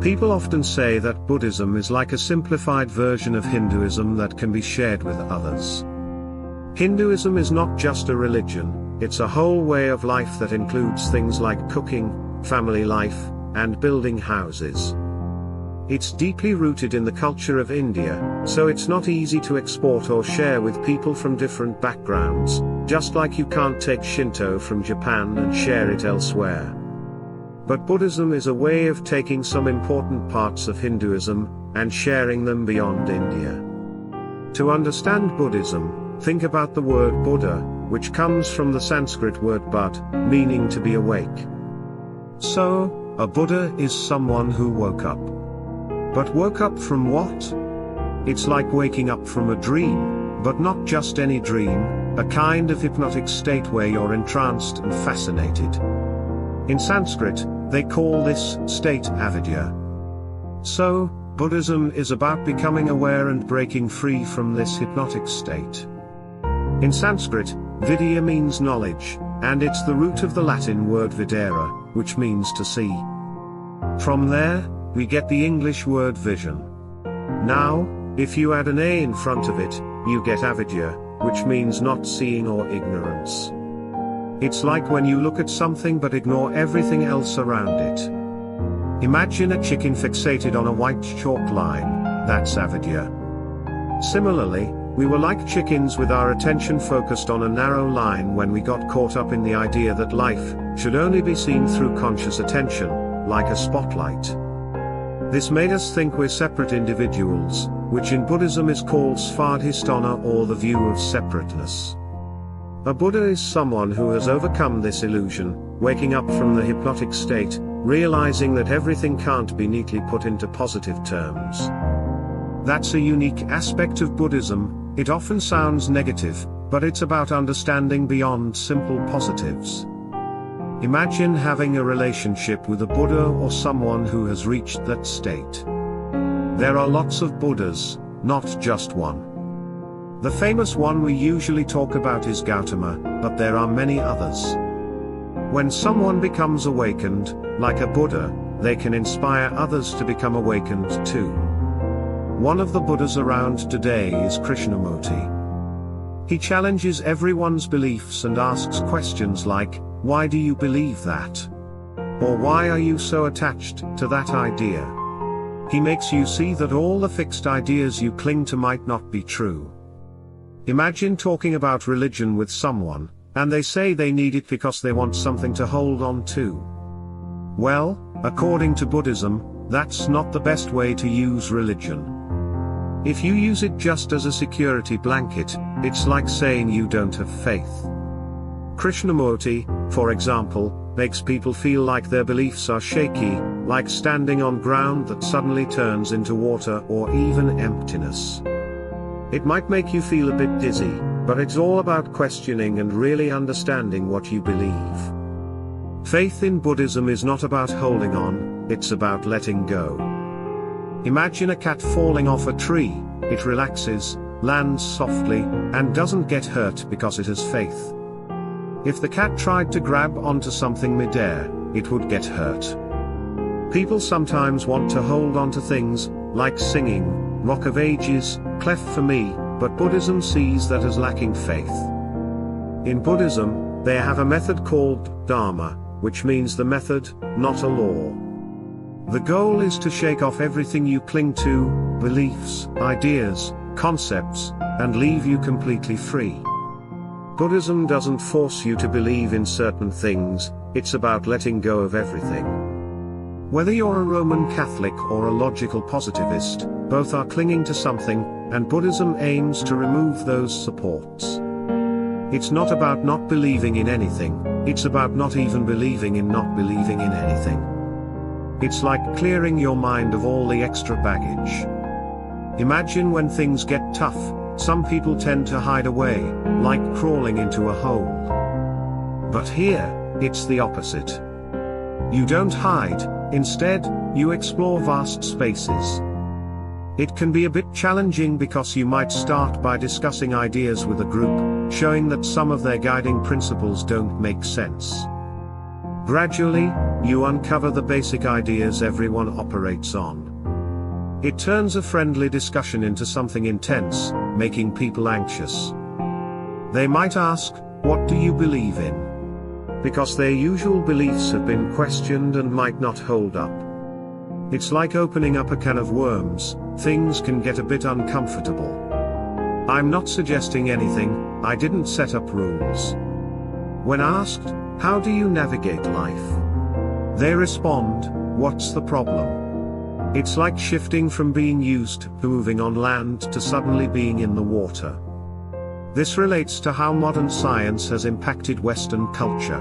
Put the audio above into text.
People often say that Buddhism is like a simplified version of Hinduism that can be shared with others. Hinduism is not just a religion, it's a whole way of life that includes things like cooking, family life, and building houses. It's deeply rooted in the culture of India, so it's not easy to export or share with people from different backgrounds, just like you can't take Shinto from Japan and share it elsewhere. But Buddhism is a way of taking some important parts of Hinduism and sharing them beyond India. To understand Buddhism, think about the word Buddha, which comes from the Sanskrit word bud, meaning to be awake. So, a Buddha is someone who woke up. But woke up from what? It's like waking up from a dream, but not just any dream, a kind of hypnotic state where you're entranced and fascinated. In Sanskrit, they call this state avidya. So, Buddhism is about becoming aware and breaking free from this hypnotic state. In Sanskrit, vidya means knowledge, and it's the root of the Latin word videre, which means to see. From there, we get the English word vision. Now, if you add an A in front of it, you get avidya, which means not seeing or ignorance. It's like when you look at something but ignore everything else around it. Imagine a chicken fixated on a white chalk line, that's avidya. Similarly, we were like chickens with our attention focused on a narrow line when we got caught up in the idea that life should only be seen through conscious attention, like a spotlight. This made us think we're separate individuals, which in Buddhism is called svadhisthana, or the view of separateness. A Buddha is someone who has overcome this illusion, waking up from the hypnotic state, realizing that everything can't be neatly put into positive terms. That's a unique aspect of Buddhism. It often sounds negative, but it's about understanding beyond simple positives. Imagine having a relationship with a Buddha or someone who has reached that state. There are lots of Buddhas, not just one. The famous one we usually talk about is Gautama, but there are many others. When someone becomes awakened, like a Buddha, they can inspire others to become awakened too. One of the Buddhas around today is Krishnamurti. He challenges everyone's beliefs and asks questions like, why do you believe that? Or why are you so attached to that idea? He makes you see that all the fixed ideas you cling to might not be true. Imagine talking about religion with someone, and they say they need it because they want something to hold on to. Well, according to Buddhism, that's not the best way to use religion. If you use it just as a security blanket, it's like saying you don't have faith. Krishnamurti, for example, makes people feel like their beliefs are shaky, like standing on ground that suddenly turns into water or even emptiness. It might make you feel a bit dizzy, but it's all about questioning and really understanding what you believe. Faith in Buddhism is not about holding on, it's about letting go. Imagine a cat falling off a tree. It relaxes, lands softly, and doesn't get hurt because it has faith. If the cat tried to grab onto something midair, it would get hurt. People sometimes want to hold on to things, like singing, Rock of Ages, Cleft for Me, but Buddhism sees that as lacking faith. In Buddhism, they have a method called Dharma, which means the method, not a law. The goal is to shake off everything you cling to, beliefs, ideas, concepts, and leave you completely free. Buddhism doesn't force you to believe in certain things, it's about letting go of everything. Whether you're a Roman Catholic or a logical positivist, both are clinging to something, and Buddhism aims to remove those supports. It's not about not believing in anything, it's about not even believing in not believing in anything. It's like clearing your mind of all the extra baggage. Imagine when things get tough, some people tend to hide away, like crawling into a hole. But here, it's the opposite. You don't hide, instead, you explore vast spaces. It can be a bit challenging because you might start by discussing ideas with a group, showing that some of their guiding principles don't make sense. Gradually, you uncover the basic ideas everyone operates on. It turns a friendly discussion into something intense, making people anxious. They might ask, "What do you believe in?" Because their usual beliefs have been questioned and might not hold up. It's like opening up a can of worms, things can get a bit uncomfortable. I'm not suggesting anything, I didn't set up rules. When asked, "How do you navigate life?" they respond, "What's the problem?" It's like shifting from being used to moving on land to suddenly being in the water. This relates to how modern science has impacted Western culture.